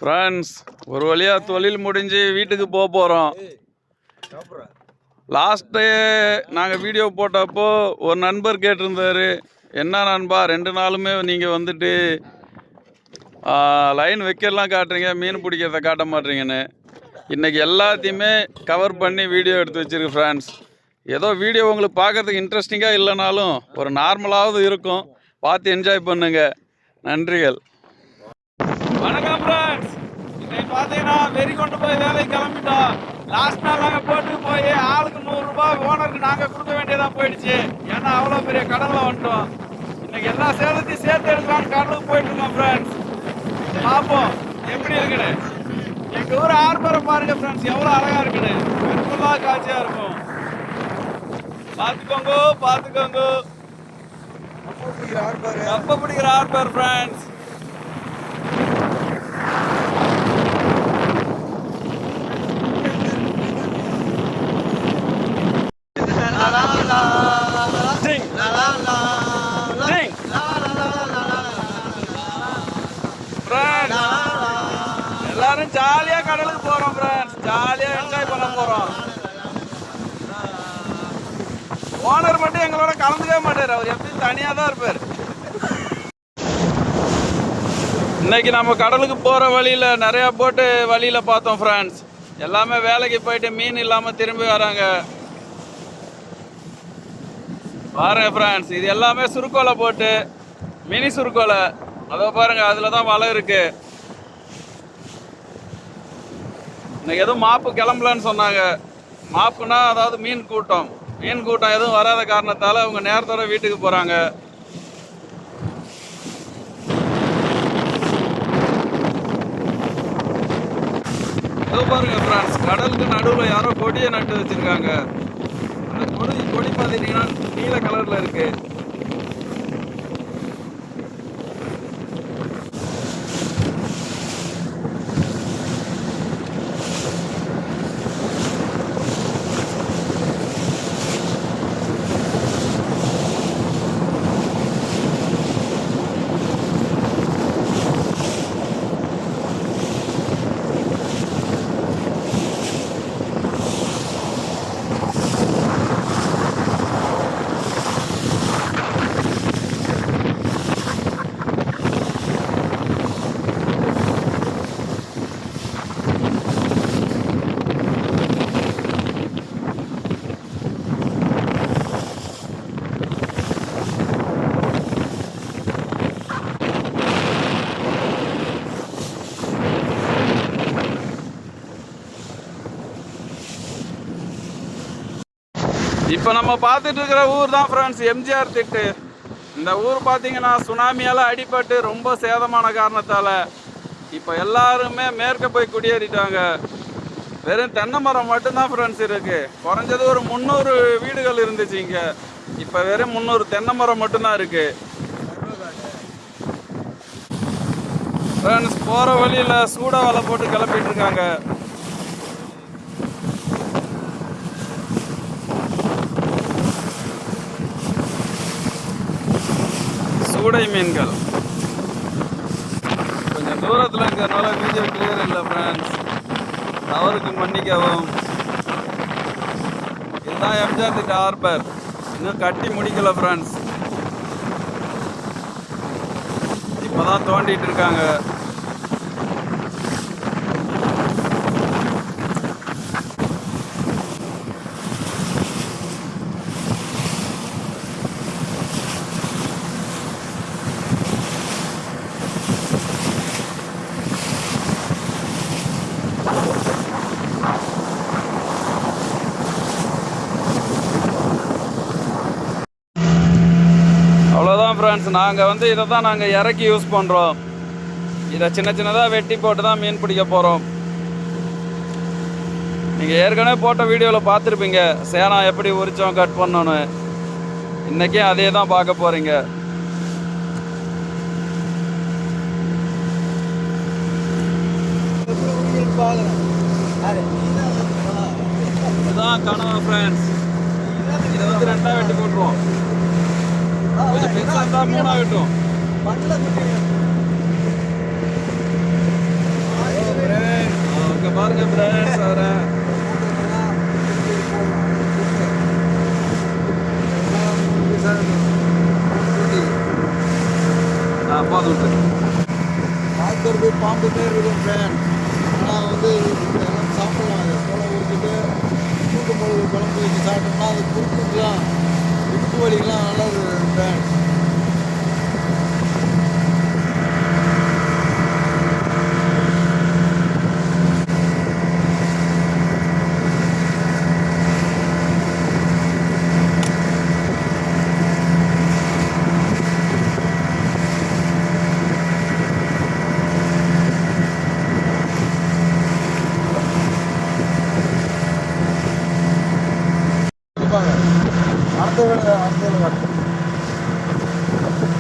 Friends, ஒரு வழியாக தொழில் முடிஞ்சு வீட்டுக்கு போக போகிறோம். லாஸ்ட்டு நாங்கள் வீடியோ போட்டப்போ ஒரு நண்பர் கேட்டிருந்தார், என்ன நண்பா 2 நாளுமே நீங்கள் வந்துட்டு லைன் வைக்கலாம் காட்டுறீங்க, மீன் பிடிக்கிறத காட்ட மாட்டீங்கன்னு. இன்றைக்கி எல்லாத்தையுமே கவர் பண்ணி வீடியோ எடுத்து வச்சுருக்கு ஃப்ரெண்ட்ஸ். ஏதோ வீடியோ உங்களுக்கு பார்க்குறதுக்கு இன்ட்ரெஸ்டிங்காக இல்லைனாலும் ஒரு நார்மலாவது இருக்கும், பார்த்து என்ஜாய் பண்ணுங்கள். நன்றிகள். வணக்கம் ஃப்ரெண்ட்ஸ், இன்னைக்கு பார்த்தீங்கன்னா வெறி கொண்டு போய் வேலைக்கு கிளம்பிட்டோம். லாஸ்ட் நாள் நாங்கள் போட்டு போய் ஆளுக்கு 100 ரூபாய் ஓனருக்கு நாங்கள் கொடுக்க வேண்டியதாக போயிடுச்சு. ஏன்னா அவ்வளோ பெரிய கடலில் வந்துட்டோம். இன்னைக்கு எல்லா சேதத்தையும் சேர்த்து எடுக்கலான்னு கடலுக்கு போயிட்டு இருக்கோம் ஃப்ரெண்ட்ஸ். பார்ப்போம் எப்படி இருக்குன்னு. எங்கள் ஊர் ஆர்பரை பாருங்க ஃப்ரெண்ட்ஸ், எவ்வளோ அழகாக இருக்குன்னு. பெருமையாக காட்சியாக இருக்கும். பார்த்துக்கோங்க பார்த்துக்கோங்க. ரொம்ப பிடிக்கிற ஆர்பர் ஃப்ரெண்ட்ஸ். எல்லாரும் ஜாலியா கடலுக்கு போறோம் ஃப்ரெண்ட்ஸ், ஜாலியா என்ஜாய் பண்ண போறோம். ஓனர் மட்டும் எங்களோட கலந்துக்கவே மாட்டார், அவர் எப்பயும் தனியா தான் இருப்பார். இன்னைக்கு நம்ம கடலுக்கு போற வழியில நிறைய போட்டு வழியில பார்த்தோம் ஃப்ரெண்ட்ஸ். எல்லாமே வேலைக்கு போயிட்டு மீன் இல்லாம திரும்பி வராங்க. பாருங்க ஃப்ரெண்ட்ஸ், இது எல்லாமே சுருக்கோலை போட்டு, மினி சுருக்கோலை. அதோ பாருங்க, அதுல தான் வலை இருக்கு. இன்னைக்கு எதுவும் மாப்பு கிளம்பலன்னு சொன்னாங்க. மாப்புனா அதாவது மீன் கூட்டம் எதுவும் வராத காரணத்தால அவங்க நேரத்தோட வீட்டுக்கு போறாங்க. அதோ பாருங்க ஃப்ரெண்ட்ஸ், கடலுக்கு நடுவில் யாரோ கொடியை நட்டு வச்சிருக்காங்க. அந்த கொடி பார்த்தீங்கன்னா நீல கலர்ல இருக்கு. இப்போ நம்ம பார்த்துட்டு இருக்கிற ஊர் தான் ஃப்ரெண்ட்ஸ் எம்ஜிஆர் திட்டு. இந்த ஊர் பார்த்தீங்கன்னா சுனாமியால் அடிபட்டு ரொம்ப சேதமான காரணத்தால் இப்போ எல்லாருமே மேற்க போய் குடியேறிட்டாங்க. வெறும் தென்னை மரம் மட்டும்தான் ஃப்ரெண்ட்ஸ் இருக்கு. குறைஞ்சது ஒரு 300 வீடுகள் இருந்துச்சு இங்கே. இப்போ வெறும் 300 தென்னை மரம் மட்டும்தான் இருக்கு ஃப்ரெண்ட்ஸ். போகிற வழியில் சூட வலை போட்டு கிளப்பிட்டு இருக்காங்க. சூடை மீன்கள் கொஞ்சம் தூரத்தில் இருக்கிறதுனால வீடியோ கிளியர் இல்லை ஃப்ரெண்ட்ஸ், அவருக்கு மன்னிக்கவும். இதுதான் எம்ஜிஆர் திட்ட ஹார்பர், இன்னும் கட்டி முடிக்கல ஃப்ரெண்ட்ஸ். இப்போதான் தோண்டிட்டு இருக்காங்க. அவ்வளோதான் ஃப்ரெண்ட்ஸ், நாங்கள் இதை தான் நாங்கள் இறக்கி யூஸ் பண்ணுறோம். இதை சின்ன சின்னதாக வெட்டி போட்டு தான் மீன் பிடிக்க போகிறோம். நீங்கள் ஏற்கனவே போட்ட வீடியோவில் பார்த்துருப்பீங்க சேனா எப்படி உரிச்சோம் கட் பண்ணோன்னு. இன்றைக்கே அதே தான் பார்க்க போகிறீங்க. இதுதான் கனவு ஃப்ரெண்ட்ஸ். இதை 2ஆக வெட்டி போட்டுருவோம். கொஞ்சம் பெருசாக இருந்தால் 3ஆக வெட்டும். வருது, பாம்பு பேர் இருக்கும் ஃப்ரெண்ட். ஆனால் வந்து இதெல்லாம் சாப்பிடலாம். அதை தோலை உரிச்சிட்டு தூக்கு பொழுது குழம்பு வச்சு சாப்பிட்டோம்னா அது குறுக்குலாம் இடுப்பு வலிக்கெலாம் நல்லது ஃப்ரெண்ட்.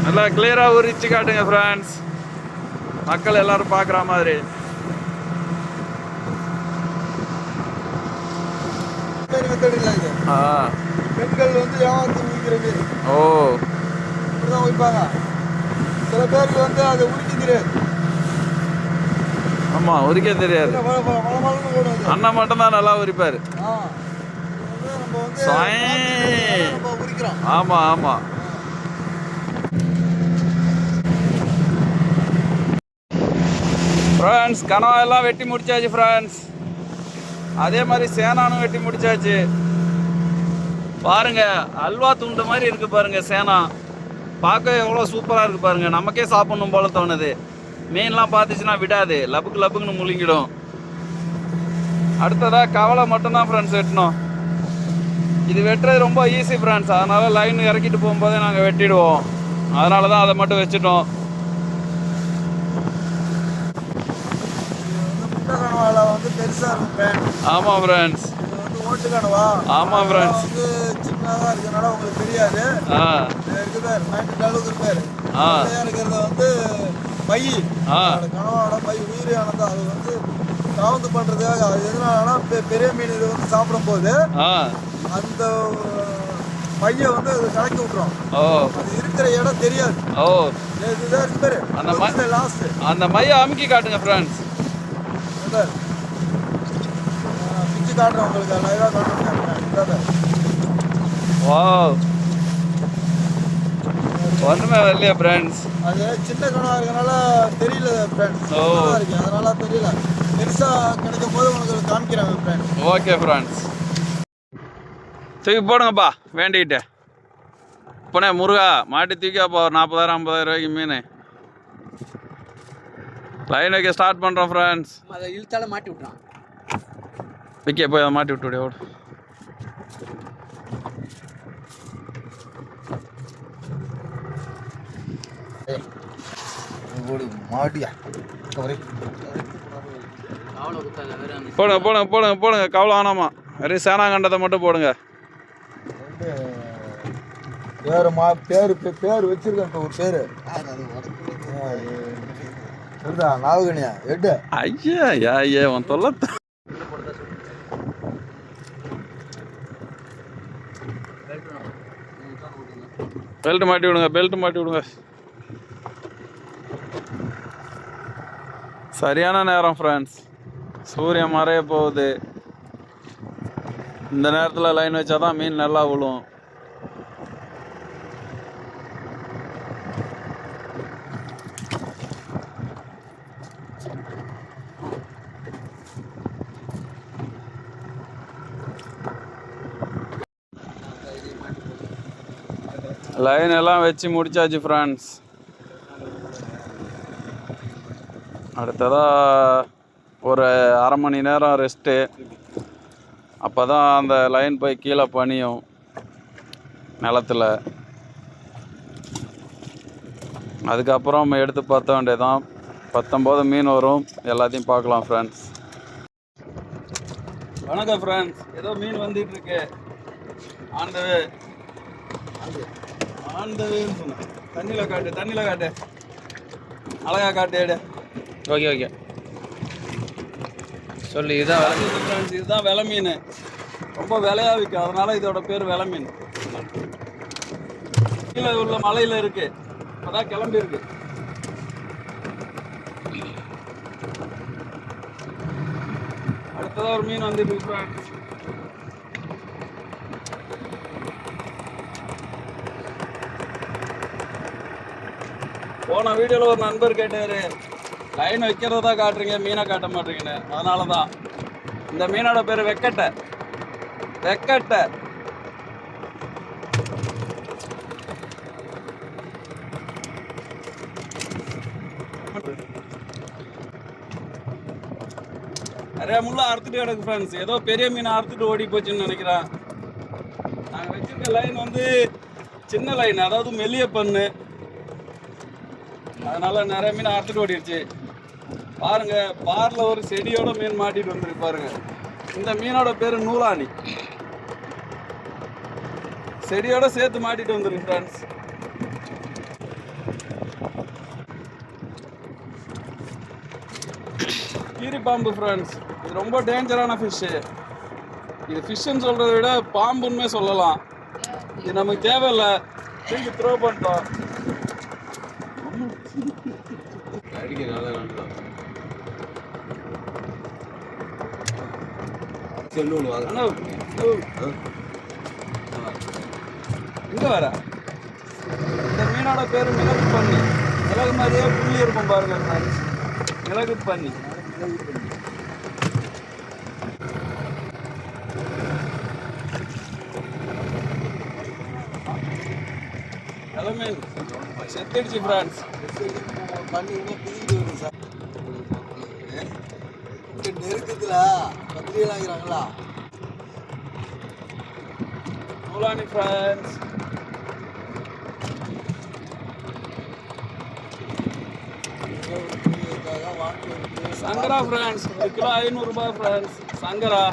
நல்லா கிளியராக உரிச்சு காட்டுங்க ஃப்ரெண்ட்ஸ், மக்கள் எல்லாரும் பார்க்குற மாதிரி. பெண்கள் வந்து ஏமாத்தி உரிக்கிறது. ஓ, இப்படிதான் உரிப்பாங்க. சில பேருக்கு வந்து அதை உரிக்க தெரியாது. ஆமா, உரிக்க தெரியாது. அண்ணன் மட்டும்தான் நல்லா உரிப்பாரு. ஆமா ஆமா. ஃப்ரெண்ட்ஸ், கனவா எல்லாம் வெட்டி முடிச்சாச்சு ஃப்ரெண்ட்ஸ். அதே மாதிரி சேனானும் வெட்டி முடிச்சாச்சு. பாருங்க, அல்வா துண்டு மாதிரி இருக்கு பாருங்க சேனா. பார்க்க எவ்வளோ சூப்பராக இருக்கு பாருங்க. நமக்கே சாப்பிடணும் போல தோணுது. மீன்லாம் பார்த்துச்சுன்னா விடாது, லபுக்கு லபுக்குன்னு முழுங்கிடும். அடுத்ததாக கவலை மட்டும்தான் ஃப்ரெண்ட்ஸ் வெட்டணும். இது வெட்டுறது ரொம்ப ஈஸி ஃப்ரெண்ட்ஸ். அதனால லைன் இறக்கிட்டு போகும்போதே நாங்கள் வெட்டிடுவோம். அதனால தான் அதை மட்டும் வச்சுட்டோம். வந்து பெருசா இருக்கும். ஆமாம் ஃப்ரெண்ட்ஸ். இது வந்து ஓட்டு கனவா. ஆமாம் ஃப்ரெண்ட்ஸ். வந்து சின்னதாக இருக்கிறதுனால உங்களுக்கு தெரியாது. இருக்குது மேட்டு அளவுக்கு இருப்பாரு. இருக்கிறத வந்து மை, கனவாவோட மை உயிரியானது. அது வந்து காவந்து பண்றதுக்காக. அது எதனாலனா பெரிய மீன் இது வந்து சாப்பிடும் போது அந்த மைய வந்து அது கலக்கி விட்டுரும். அது இருக்கிற இடம் தெரியாது. இதுதான் இருக்கு பாரு. அந்த லாஸ்ட் அந்த மைய அமுக்கி காட்டுங்க ஃப்ரெண்ட்ஸ். பிச்சு காட்டுறேன் உங்களுக்கு, லைவா காட்டுறேன். வாவ், ஒண்ணுமே வரலையா ஃப்ரெண்ட்ஸ்? அது சின்ன கனவா இருக்கனால தெரியல ஃப்ரெண்ட்ஸ். இருக்கு அதனால தெரியல. பெருசா கிடைக்கும் போது உங்களுக்கு காமிக்கிறேன் ஃப்ரெண்ட்ஸ். ஓகே ஃப்ரெண்ட்ஸ், தூக்கி போடுங்கப்பா வேண்டிக்கிட்டு. இப்போனே முருகா மாட்டி தூக்கியாப்பா ஒரு 40,000 50,000 ரூபாய்க்கு மீன். லைன் வைக்க ஸ்டார்ட் பண்ணுறோம் ஃப்ரெண்ட்ஸ். அதை இழுத்தால மாட்டி விட்றான். விக்கே போய் அதை மாட்டி விட்டு ஓடு. போடுங்க போடுங்க போடுங்க போடுங்க, கவலை ஆனாமா. வெறும் சேனாங்கண்டத்தை மட்டும் போடுங்க. பேர் வச்சிருக்கேன் ஒரு பேரு. நாவகனியா எட்டு. ஐயா ஐயா உன் தொல்லை. பெல்ட் மாட்டி விடுங்க, பெல்ட் மாட்டி விடுங்க. சரியான நேரம் ஃப்ரெண்ட்ஸ். சூரியன் மறைய போகுது. இந்த நேரத்தில் லைன் வச்சா தான் மீன் நல்லா விழும். லைன் எல்லாம் வச்சு முடிச்சாச்சு ஃப்ரெண்ட்ஸ். அடுத்ததாக ஒரு அரை மணி நேரம் ரெஸ்ட்டு. அப்போ தான் அந்த லைன் போய் கீழே பனியும் நிலத்தில். அதுக்கப்புறம் எடுத்து பார்த்த வேண்டியதான். 19 மீன் வரும். எல்லாத்தையும் பார்க்கலாம் ஃப்ரெண்ட்ஸ். வணக்கம் ஃப்ரெண்ட்ஸ். ஏதோ மீன் வந்துட்டு இருக்கு. ஆண்டவே ஆண்டவேன்னு சொன்னேன். தண்ணியில் காட்டு, தண்ணியில் காட்டு, அழகா காட்டு. எடு. ஓகே ஓகே சொல்லு. இதுதான் ஃப்ரெண்ட்ஸ், இதுதான் வெலை மீன். ரொம்ப விலையாக விற்கும். அதனால இதோட பேர் வெலை மீன். கீழே உள்ள மலையில் இருக்கு. அதான் கிளம்பி இருக்கு. அடுத்ததான் ஒரு மீன் வந்துட்டு இருக்கு ஃப்ரெண்ட்ஸ். போன வீடியோவில் ஒரு நண்பர் கேட்டார், லைன் வைக்கிறதா காட்டுறீங்க, மீனை காட்ட மாட்டீங்கன்னு. அதனால தான். இந்த மீனோட பேர் வெக்கட்டை. வெக்கட்டை. நிறைய முள்ள அறுத்துட்டு கிடக்கு ஃப்ரெண்ட்ஸ். ஏதோ பெரிய மீனை அறுத்துட்டு ஓடி போச்சுன்னு நினைக்கிறேன். நாங்கள் வச்சிருக்க லைன் வந்து சின்ன லைன், அதாவது மெல்லிய பண்ணு. அதனால நிறைய மீன் அறுத்துட்டு ஓடிடுச்சு. பாருங்க, பார்ல ஒரு செடியோட மீன் மாட்டிட்டு வந்துருக்கு பாருங்க. இந்த மீனோட பேரு நூலானி. செடியோட சேர்த்து மாட்டிட்டு வந்துருக்கு ஃப்ரெண்ட்ஸ். கீரி பாம்பு ஃப்ரெண்ட்ஸ். இது ரொம்ப டேஞ்சரான ஃபிஷ்ஷு. இது ஃபிஷ்ஷுன்னு சொல்கிறத விட பாம்புன்னு சொல்லலாம். இது நமக்கு தேவையில்லை, திரும்பி த்ரோ பண்ணிட்டோம். எங்க வர? இந்த மீனோட பேரு மிளகு பண்ணி. மிளகு மாதிரியே புள்ளி இருக்கும் பாருங்க ஃப்ரெண்ட்ஸ். மிளகு பண்ணி. எல்லாமே செத்துடுச்சு ஃப்ரெண்ட்ஸ். நெருக்கத்துல பத்திரிகைலாம் ஆகிறாங்களா நூலானி ஃப்ரெண்ட்ஸ். சங்கரா ஃப்ரெண்ட்ஸ். ஒரு கிலோ 500 ரூபாய் ஃப்ரெண்ட்ஸ். சங்கரா.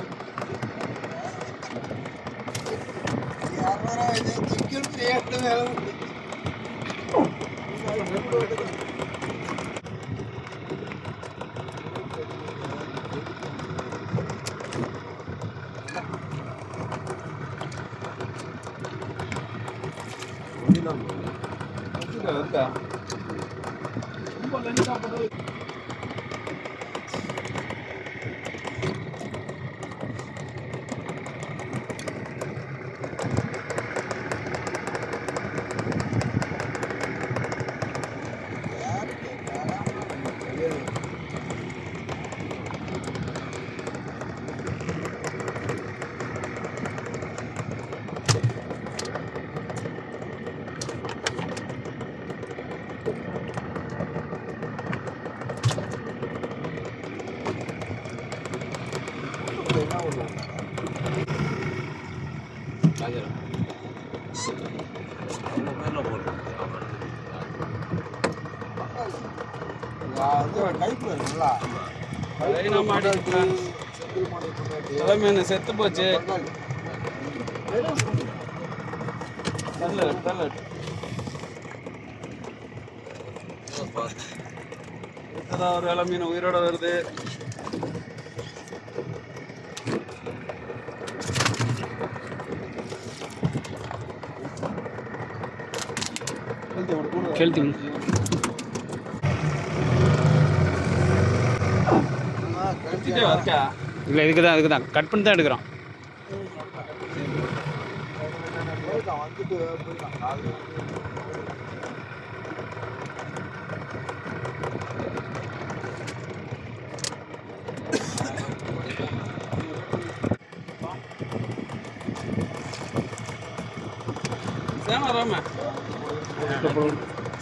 இருக்கா ரொம்ப லென்ஸா போட்டு மீன் செத்து போச்சு. ஒரு இள மீன் உயிரோட வருது. இல்லை, இதுக்கு தான் கட் பண்ணி தான் எடுக்கிறோம். சேனா ராம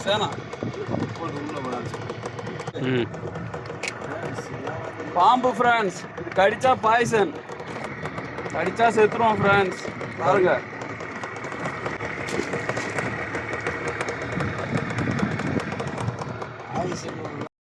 சேனா பாம்பு ஃப்ரெண்ட்ஸ். இது கடிச்சா பாய்சன். கடிச்சா செத்துருவோம் ஃப்ரெண்ட்ஸ். பாருங்க.